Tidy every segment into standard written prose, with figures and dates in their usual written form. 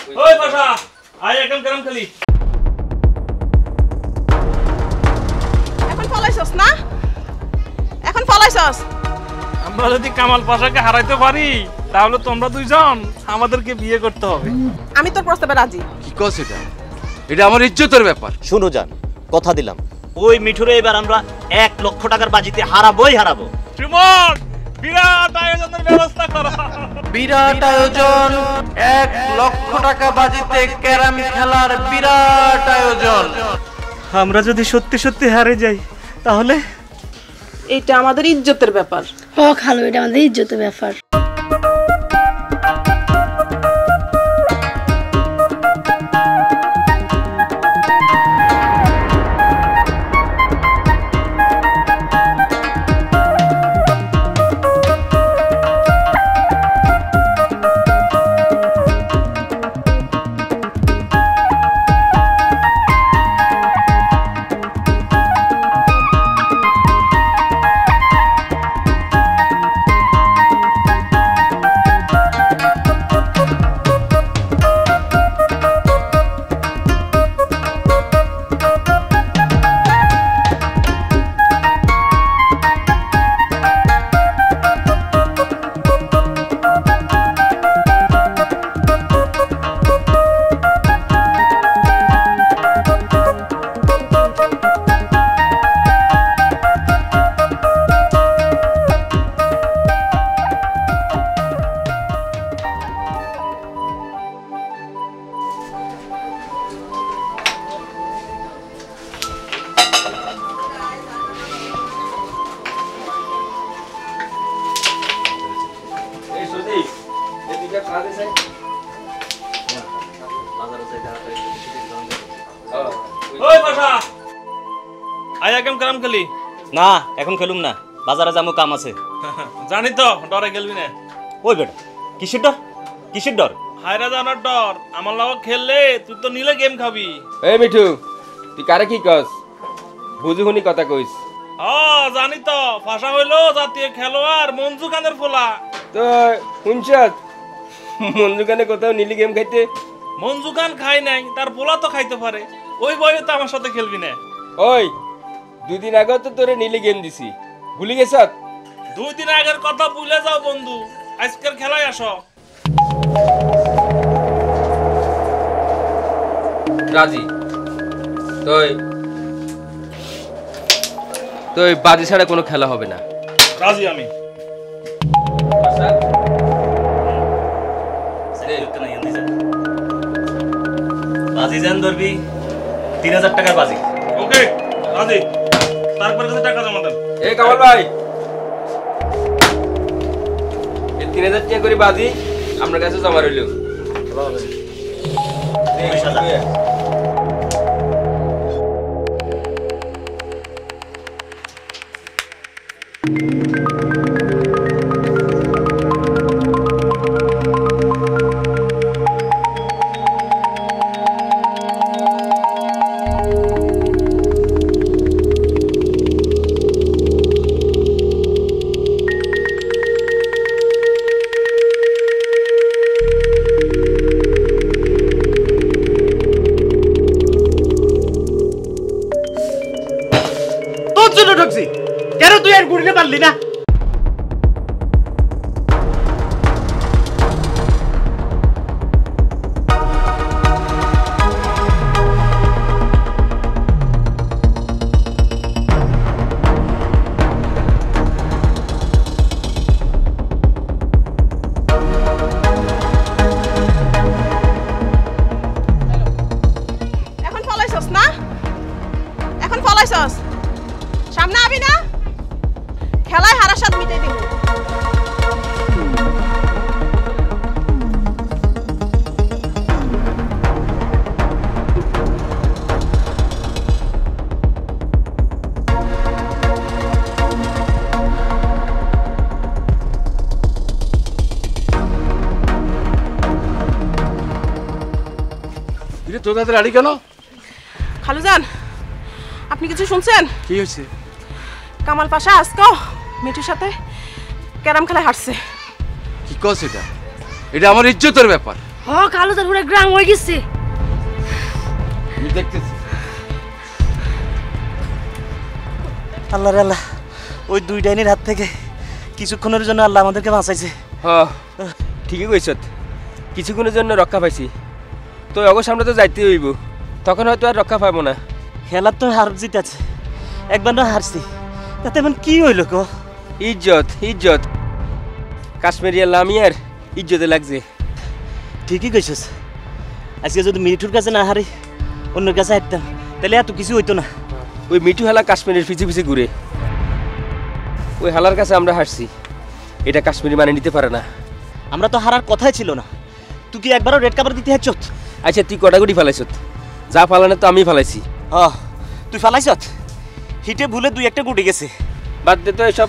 ওই পাশা আয় একদম কেরাম খেলি। এখন ফলাইছস না? এখন ফলাইছস? আমরা যদি কামাল পাশাকে হারাইতে পারি তাহলে তোমরা দুইজন আমাদেরকে বিয়ে করতে হবে। আমি তোর প্রস্তাবে রাজি। কি কস এটা? এটা আমার ইজ্জতের ব্যাপার। শুনো জান, কথা দিলাম ওই মিঠুরে এবার আমরা 1 লক্ষ টাকার বাজিতে হারাবোই হারাবো। সুমন, বিরাট আয়োজনের ব্যবস্থা করো। বিরাট আয়োজন, 1 লক্ষ টাকা বাজিতে ক্যারাম খেলার বিরাট আয়োজন। আমরা যদি সত্যি সত্যি হারে যাই তাহলে? এটা আমাদের ইজ্জতের ব্যাপার। ও খালু, এটা আমাদের ইজ্জতের ব্যাপার। ওই পাশা আয় একদম কেরাম খেলি। না এখন খেলুম না, বাজারে যাবো, কাম আছে। জানি তো, ডরে গেলবি না। ওই বেটা কিসের ডর? কিসের ডর? হায়রা জানার ডর। আমার লাগা খেললে তুই তো নিলে গেম খাবি। এই মিঠু, তুই কারে কি কস? বুঝুনি কথা কইস। জানি তো, ফাঁসা হইলো জাতীয় খেলোয়াড় মঞ্জু খানের ফোলা। তো শুনছ মঞ্জু খানে কোথাও নিলি গেম খাইতে? মঞ্জু খান খাই নাই, তার পোলা তো খাইতে পারে। ওই বয়ে তো আমার সাথে খেলবি না। ওই 2 দিন আগে তো তোরে নিলি গেম দিছি, ভুলি গেছ? 2 দিন আগের কথা ভুলে যাও বন্ধু, আজকের খেলায় আসো। রাজি? তো বাজি ছাড়া কোনো খেলা হবে না। রাজি আমি। বাজি যান ধরবি 3000 টাকার বাজি। ওকে রাজি, তারপরে কাছে টাকা জমা দেন। এই কামাল ভাই, এই 3000 টাকা করে বাজি আপনার কাছে জমা রইল। ঢুকছি কেন তুই আর ঘুরতে পারলি না? এখন ফলাইছস না? এখন ফলাইছস? সামনে আবি না? খেলায় হারার স্বাদ মিটাই দিব। তোর কাছে রাড়ি কেন? খালুজান, আপনি কিছু শুনছেন? কি হয়েছে? কামাল পাশা আজকেও মিঠুর সাথে ক্যারাম খেলায় হারছে। কি কস এটা? এটা আমার ইজ্জতের ব্যাপার। হ খালু তার পুরো গ্রাম হয়ে গেছে। আমি দেখতেছি। আল্লাহ রে আল্লাহ, ওই দুই ডাইনির হাত থেকে কিছুক্ষণের জন্য আল্লাহ আমাদেরকে বাঁচাইছে। হ্যাঁ ঠিকই কইছ, কিছুক্ষণের জন্য রক্ষা পাইছি। তো অবশ্য আমরা তো যাইতে হইব, তখন হয়তো আর রক্ষা পাবো না। খেলার তো হার জিত আছে, একবার না হারছি, তাতে এমন কি হইল কো? ইজ্জত ইজ্জত, কাশ্মীরিয়া লামিয়ার ইজ্জতে লাগছে। ঠিকই কইছস, আজকে যদি মিঠুর কাছে না হারি অন্যের কাছে হারতাম তাহলে এত কিছু হইতো না। ওই মিঠু হালা কাশ্মীরের পিছে পিছে ঘুরে, ওই হালার কাছে আমরা হারছি, এটা কাশ্মীরি মানে নিতে পারে না। আমরা তো হারার কথাই ছিল না, তুই কি একবারও রেড কাভার দিতে হাঁচত? আচ্ছা তুই কটাগুটি ফালাইছ? যা ফালানো তো আমি ফালাইছি। তুই ফালাইছত, হিটে ভুলে দুই একটা গুটি গেছে। বাদ দে তো এসব,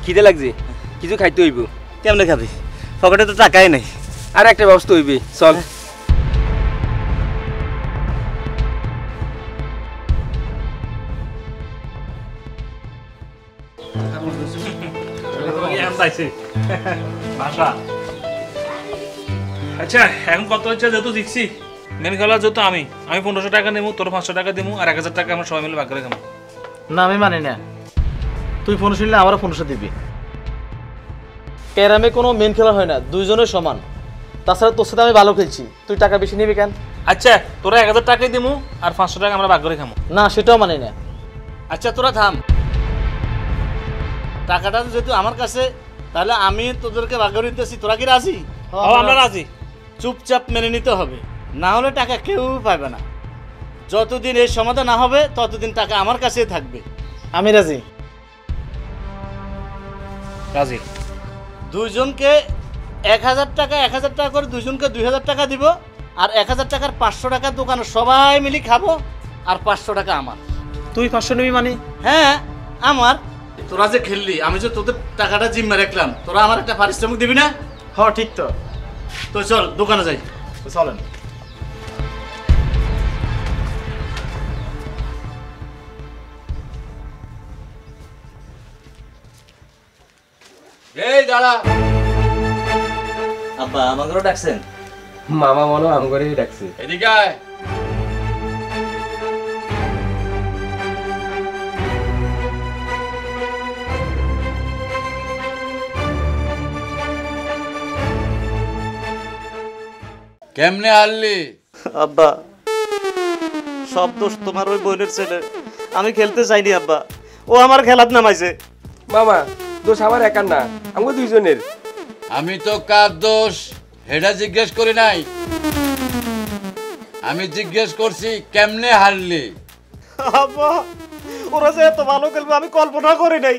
খিদে লাগছে, কিছু খাইতে হইব। কেমনে খাবি? পকেটে তো টাকাই নাই। আর একটা ব্যবস্থা হইবে, চল। আচ্ছা এখন কত হচ্ছে? যেহেতু দেখছি মেন খেলা যেহেতু আমি 1500 টাকা নেবো, তোর 500 টাকা দেবো, আর 1000 টাকা আমরা সবাই মিলে ভাগ করে খাবো। না আমি মানি না, তুই 1500 নিলে আমারও 1500 দিবি। ক্যারামে কোনো মেন খেলা হয় না, দুইজনের সমান। তাছাড়া তোর সাথে আমি ভালো খেলছি, তুই টাকা বেশি নিবি কেন? আচ্ছা তোরা 1000 টাকাই দেবো, আর 500 টাকা আমরা ভাগ করে খাবো। না সেটাও মানি না। আচ্ছা তোরা থাম, টাকাটা যেহেতু আমার কাছে, তাহলে আমি তোদেরকে ভাগ করে দিতেছি, তোরা কি রাজি? আমরা রাজি। চুপচাপ মেনে নিতে হবে, না হলে টাকা কেউ পাবে না। যতদিন এই সমাধান না হবে ততদিন টাকা আমার কাছেই থাকবে। আমি রাজি। রাজি। দুইজনকে 1000 টাকা 1000 টাকা করে, দুইজনকে 2000 টাকা দিব, আর 1000 টাকার 500 টাকা দোকানে সবাই মিলে খাবো, আর 500 টাকা আমার। তুই 500 নিবি মানে? হ্যাঁ আমার। তোরা যে খেললি, আমি যে তোদের টাকাটা জিম্মা রাখলাম, তোরা আমার একটা পারিশ্রমিক দিবি না? হ ঠিক তো। তো চল দোকানে যাই। চলেন। এই দাঁড়া। আব্বা আমাকেও ডাকছেন? মামা মনে আম করে ডাকছে। এদিকে আয়। কেমনে হারলি? আব্বা সব দোষ তোমার ওই বোনের ছেলে, আমি খেলতে চাইনি আব্বা, ও আমার খেলাত নামাইছে। মামা দোষ আমার একার না, আমাকে দুইজনের। আমি তো কার দোষ এটা জিজ্ঞেস করি নাই, আমি জিজ্ঞেস করছি কেমনে হারলি। আব্বা ওরা যে এত ভালো খেলবে আমি কল্পনা করি নাই।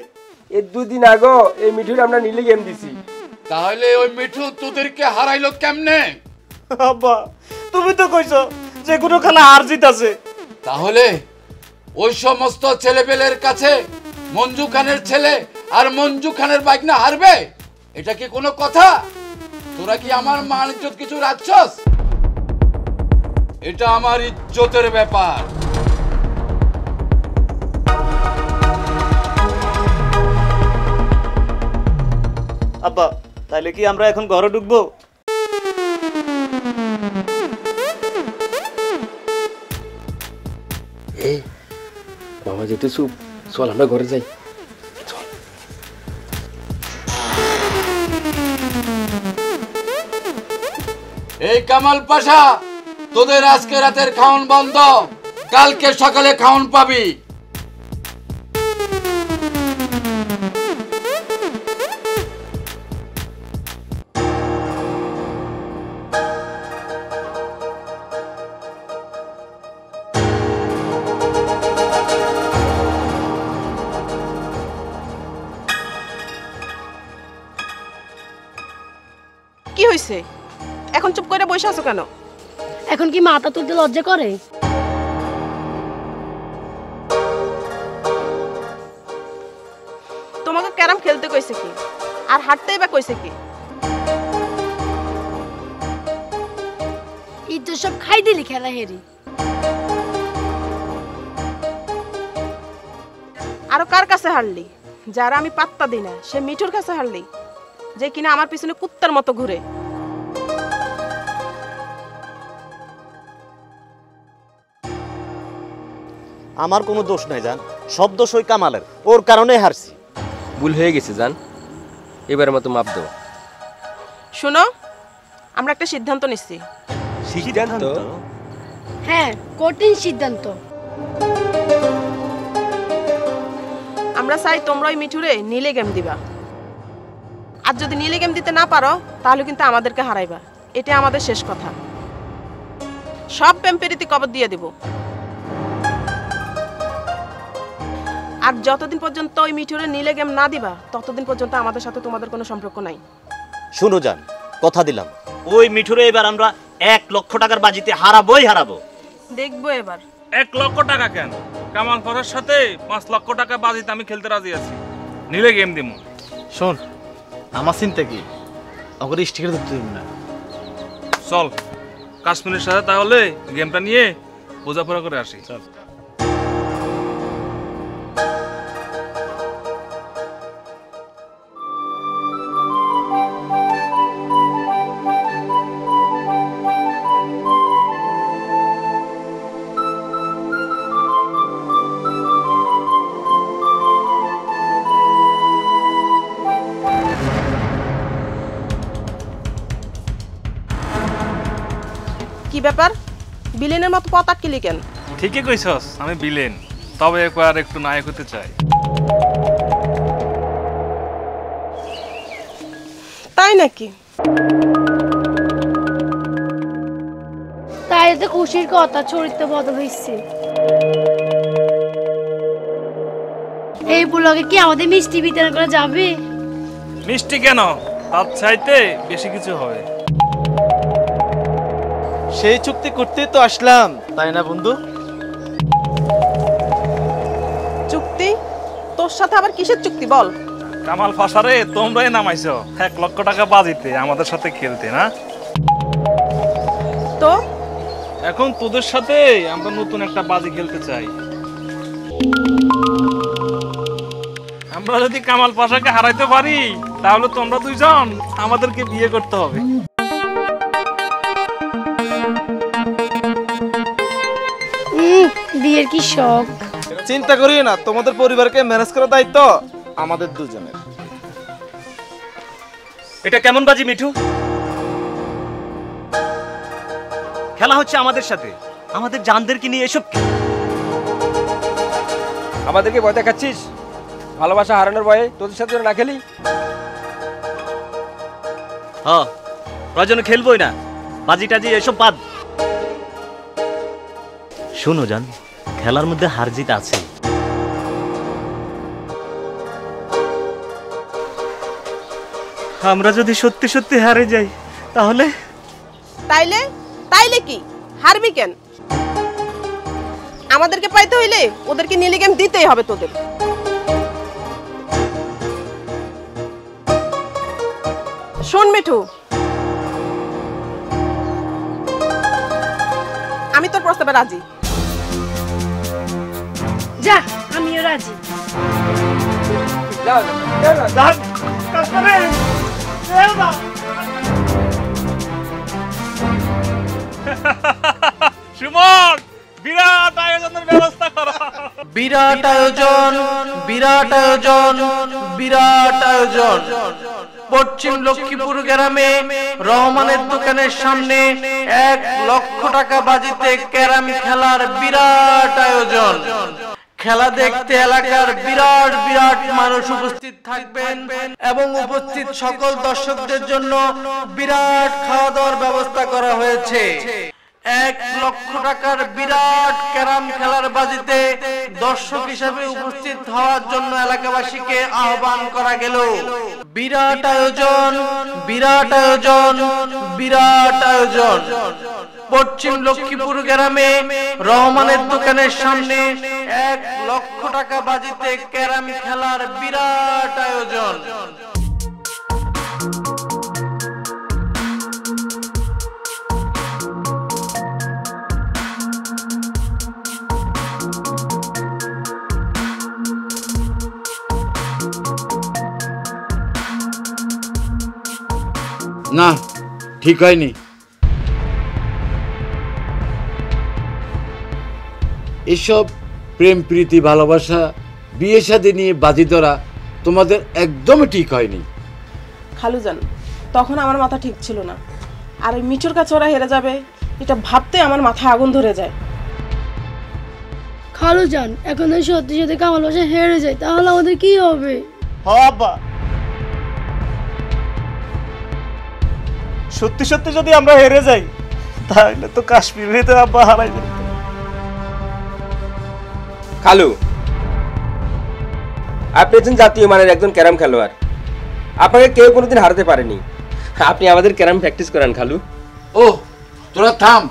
এই 2 দিন আগে এই মিঠুর আমরা নীলে গেম দিছি। তাহলে ওই মিঠু তোদেরকে হারাইলো কেমনে? আব্বা তুমি তো কইছো যে কোনো খেলা হার জিত আছে। তাহলে ওই সমস্ত ছেলেপেলের কাছে মঞ্জু খানের ছেলে আর মঞ্জু খানের বাইকনা হারবে? এটা কি কোনো কথা? তোরা কি আমার মান ইজ্জত কিছু রাখছস? এটা আমার ইজ্জতের ব্যাপার। আব্বা তাইলে কি আমরা এখন ঘরে ঢুকবো? মামা যেতে চুপ, চল আমরা ঘরে যাই। এই কামাল পাশা, তোদের আজকে রাতের খাওন বন্ধ, কালকে সকালে খাওন পাবি। কি হইছে? এখন চুপ করে বসে আছো কেন? এখন কি মাথা তুলতে লজ্জা করে? তোমাকে ক্যারাম খেলতে কইছে কি, আর হাঁটতেই বা কইছে কি? ইজ্জত সব খাই দিলি খেলা হেরি। আরো কার কাছে হারলি? যারা আমি পাত্তা দিই না, সে মিঠুর কাছে হারলি, যে কিনা আমার পিছনে কুত্তার মতো ঘুরে। আমার কোনো দোষ নাই জান, সব দোষ ওই কামালের, ওর কারণে হারছি। ভুল হয়ে গেছে জান, এবারের মতো মাপ দাও। শোনো, আমরা একটা সিদ্ধান্ত নিচ্ছি। সিদ্ধান্ত? হ্যাঁ, কঠিন সিদ্ধান্ত। আমরা চাই তোমরা ওই মিঠুরে নীলে গেম দিবা। আর যদি নীলে গেম দিতে না পারো তাহলে কিন্তু আমাদেরকে হারাইবা, এটা আমাদের শেষ কথা। সব প্রেমপ্রীতি কবর দিয়ে দেব। আর যতদিন পর্যন্ত ওই মিঠুরে নীলে গেম না দিবা ততদিন পর্যন্ত আমাদের সাথে তোমাদের কোনো সম্পর্ক নাই। শুনো জান, কথা দিলাম ওই মিঠুরে এবার আমরা 1 লক্ষ টাকার বাজিতে হারাবোই হারাবো। দেখবো এবার। 1 লক্ষ টাকা কেন, কামাল পাশার সাথে 5 লক্ষ টাকা বাজিতে আমি খেলতে রাজি আছি। নিলে গেম দিমু। শোন, আমার চিন্তা কি, ওকে স্টিকার ধরতে দিবি না। চল কাশ্মীরের সাথে তাহলে গেমটা নিয়ে বোঝাপড়া করে আসি। চল। কি ব্যাপার, বিলেনের মতো পথ আটকেলি কেন? ঠিকই কইছস, আমি বিলেন, তবে একবার একটু নায়ক হতে চাই। তাই নাকি? তাই তো খুশির কথা, চরিত্র বদল হয়েছে। এই ব্লগে কি আমাদের মিষ্টি বিতরণ করা যাবে? মিষ্টি কেন, তার চাইতে বেশি কিছু হবে। সেই চুক্তি করতেই তো আসলাম, তাই না বন্ধু? চুক্তি? তোর সাথে আবার কিসের চুক্তি বল? কামাল ফাসারে তোমরাই নামাইছো 1 লক্ষ টাকা বাজিতে আমাদের সাথে খেলতে, না? তো এখন তোদের সাথে আমরা নতুন একটা বাজি খেলতে চাই। আমরা যদি কামাল পাশাকে হারাইতে পারি তাহলে তোমরা দুইজন আমাদেরকে বিয়ে করতে হবে। বিয়ের কি শখ! চিন্তা করিও না, তোমাদের পরিবারকে ম্যানেজ করার দায়িত্ব আমাদের দুজনের। এটা কেমন বাজি মিঠু? খেলা হচ্ছে আমাদের সাথে, আমাদের জানদেরকে নিয়ে এসব কি? আমাদেরকে ভয় দেখাচ্ছিস? ভালোবাসা হারানোর ভয়ে তোদের সাথে না খেলি? হ্যাঁ, প্রয়োজনে খেলবই না, বাজি টাজি এসব বাদ। শোনো জান, খেলার মধ্যে হার জিত আছে। আমরা যদি সত্যি সত্যি হারে যাই তাহলে? তাইলে তাইলে কি, হারবি কেন? আমাদেরকে পাইতে হইলে ওদেরকে নীলে গেম দিতেই হবে তোদের। শোন মিঠু, আমি তোর প্রস্তাবে রাজি। যা, আমিও রাজি। সুমন, বিরাট আয়োজনের ব্যবস্থা করা। বিরাট আয়োজন, বিরাট আয়োজন, বিরাট আয়োজন। পশ্চিম লক্ষ্মীপুর গ্রামে রহমানের দোকানের সামনে 1 লক্ষ টাকা বাজিতে ক্যারাম খেলার বিরাট আয়োজন। খেলা দেখতে এলাকার বিরাট বিরাট মানুষ উপস্থিত থাকবেন এবং উপস্থিত সকল দর্শকদের জন্য বিরাট খাওয়া দাওয়ার ব্যবস্থা করা হয়েছে। 1 লক্ষ টাকার বিরাট ক্যারাম খেলার বাজিতে দর্শক হিসেবে উপস্থিত হওয়ার জন্য এলাকাবাসীকে আহ্বান করা গেল। বিরাট আয়োজন, বিরাট আয়োজন, বিরাট আয়োজন। পশ্চিম লক্ষ্মীপুর গ্রামে রহমানের দোকানের সামনে 1 লক্ষ টাকা বাজিতে ক্যারাম খেলার বিরাট আয়োজন। না, ঠিক হয়নি। এসব প্রেম প্রীতি ভালোবাসা বিয়ে শাদী নিয়ে বাজি ধরা তোমাদের একদমই ঠিক হয়নি। খালুজান, তখন আমার মাথা ঠিক ছিল না, আর ওই মিঠুর কাছে ওরা হেরে যাবে এটা ভাবতে আমার মাথা আগুন ধরে যায়। খালুজান, এখন যদি সত্যি সত্যি কামাল বাসা হেরে যায় তাহলে আমাদের কি হবে? আব্বা, সত্যি সত্যি যদি আমরা হেরে যাই তাহলে তো কাশ্মীরে আব্বা হারাই যাবে। খালু, আপনি একজন জাতীয় মানের একজন ক্যারাম খেলোয়াড়, আপনাকে কেউ কোনোদিন হারাতে পারেনি। আপনি আমাদের ক্যারাম প্র্যাকটিস করান খালু। ও তোরা থাম,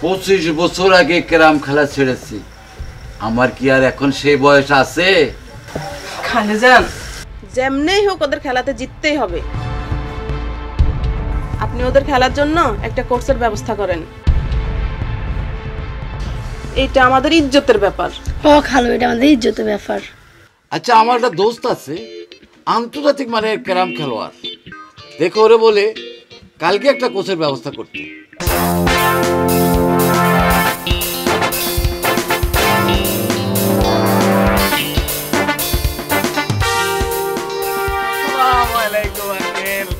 25 বছর আগে ক্যারাম খেলা ছেড়েছি, আমার কি আর এখন সেই বয়স আছে? খালুজান, যেমনেই হোক ওদের খেলাতে জিততেই হবে। আপনি ওদের খেলার জন্য একটা কোর্সের ব্যবস্থা করেন, এটা আমাদের ইজ্জতের ব্যাপার। ও খালু, এটা আমাদের ইজ্জতের ব্যাপার। আচ্ছা, আমার একটা দোস্ত আছে আন্তর্জাতিক মানের ক্যারাম খেলোয়াড়, দেখো ওরে বলে কালকে একটা কোচের ব্যবস্থা করতে।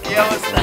কি অবস্থা?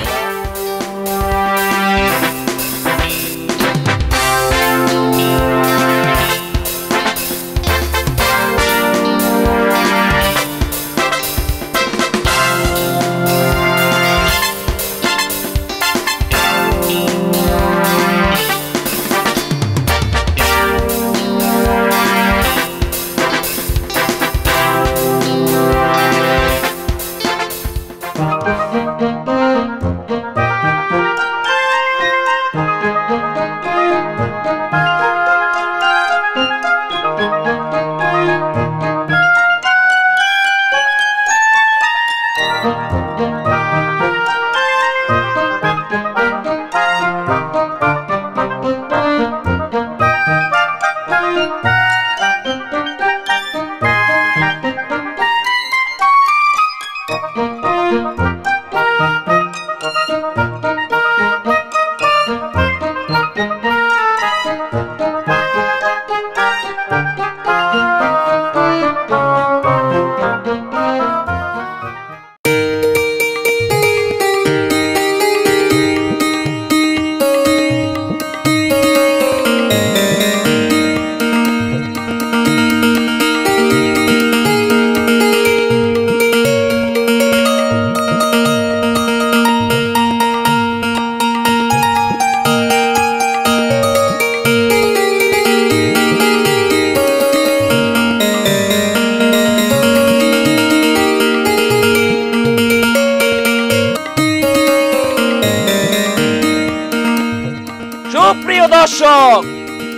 সুপ্রিয় দর্শক,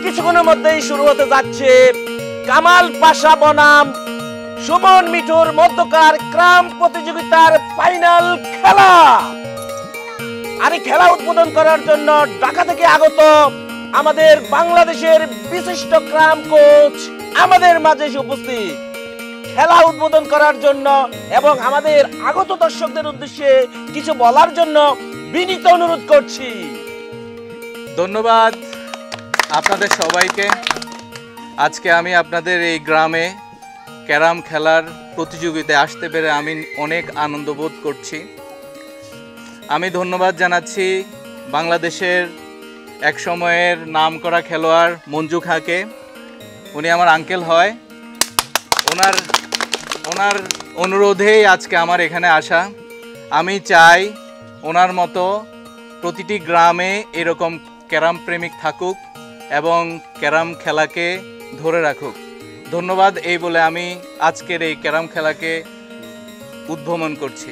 কিছুক্ষণের মধ্যেই শুরু হতে যাচ্ছে কামাল পাশা বনাম সুমন মিঠুর মধ্যকার ক্রাম প্রতিযোগিতার ফাইনাল খেলা। আর এই খেলা উদ্বোধন করার জন্য ঢাকা থেকে আগত আমাদের বাংলাদেশের বিশিষ্ট ক্রাম কোচ আমাদের মাঝে উপস্থিত। খেলা উদ্বোধন করার জন্য এবং আমাদের আগত দর্শকদের উদ্দেশ্যে কিছু বলার জন্য বিনীত অনুরোধ করছি। ধন্যবাদ আপনাদের সবাইকে। আজকে আমি আপনাদের এই গ্রামে ক্যারাম খেলার প্রতিযোগিতায় আসতে পেরে আমি অনেক আনন্দ বোধ করছি। আমি ধন্যবাদ জানাচ্ছি বাংলাদেশের এক সময়ের নামকরা খেলোয়াড় মঞ্জু খাঁকে। উনি আমার আঙ্কেল হয়, ওনার অনুরোধেই আজকে আমার এখানে আসা। আমি চাই ওনার মতো প্রতিটি গ্রামে এরকম ক্যারাম প্রেমিক থাকুক এবং ক্যারাম খেলাকে ধরে রাখুক। ধন্যবাদ এই বলে আমি আজকের এই ক্যারাম খেলাকে উদ্বোধন করছি।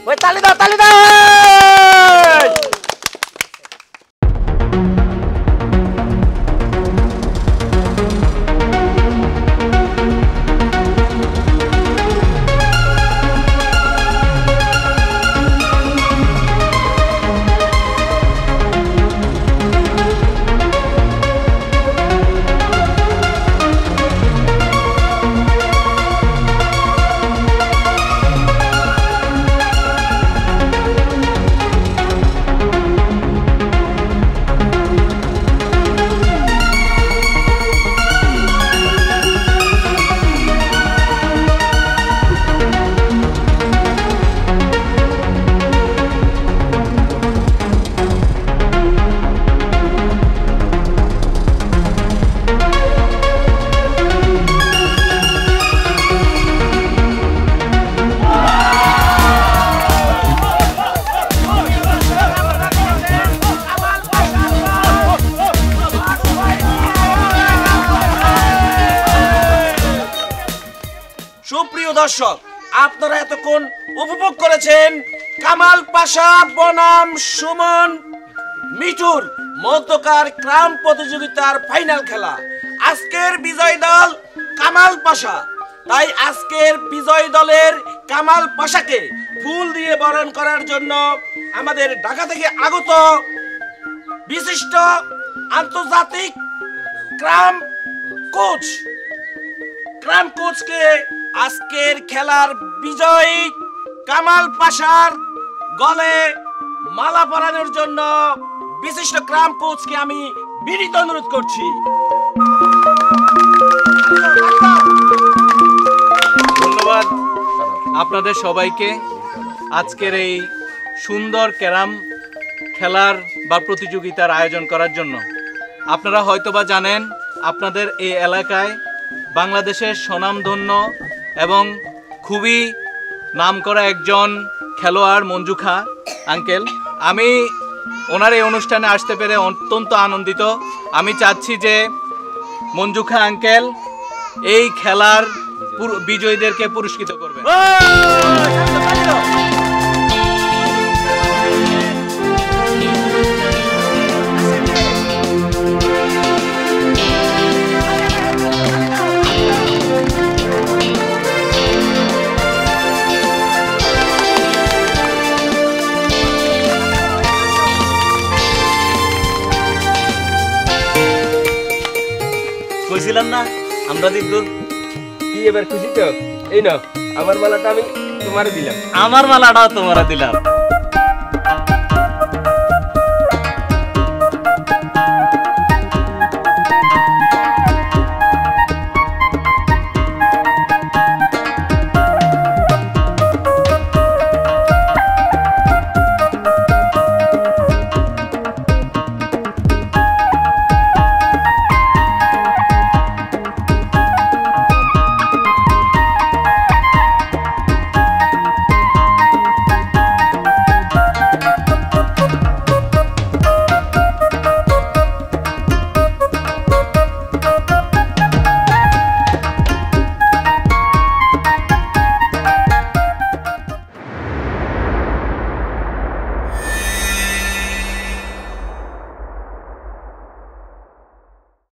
ওই তালি দাও, তালি দাও। দর্শক, আপনারা এতক্ষণ উপভোগ করেছেন কামাল পাশা বনাম সুমন মিঠুর মধ্যকার ক্রাম প্রতিযোগিতার ফাইনাল খেলা। আজকের বিজয়ী দল কামাল পাশা। তাই আজকের বিজয়ী দলের কামাল পাশাকে ফুল দিয়ে বরণ করার জন্য আমাদের ঢাকা থেকে আগত বিশিষ্ট আন্তর্জাতিক ক্রাম কোচকে আজকের খেলার বিজয়ী কামাল পাশার গলে মালা পরানোর জন্য বিশিষ্ট ক্রাম কোচকে আমি বিনীত অনুরোধ করছি। ধন্যবাদ আপনাদের সবাইকে আজকের এই সুন্দর ক্যারাম খেলার বা প্রতিযোগিতার আয়োজন করার জন্য। আপনারা হয়তোবা জানেন আপনাদের এই এলাকায় বাংলাদেশের স্বনামধন্য এবং খুবই নামকরা একজন খেলোয়াড় মঞ্জু খা আঙ্কেল। আমি ওনার এই অনুষ্ঠানে আসতে পেরে অত্যন্ত আনন্দিত। আমি চাচ্ছি যে মঞ্জু খা আঙ্কেল এই খেলার বিজয়ীদেরকে পুরস্কৃত করবেন। কইছিলাম না আমরা জিতবো। কি এবার খুশি তো? এই নাও আমার মালাটা আমি তোমারে দিলাম। আমার মালাটাও তোমারে দিলাম।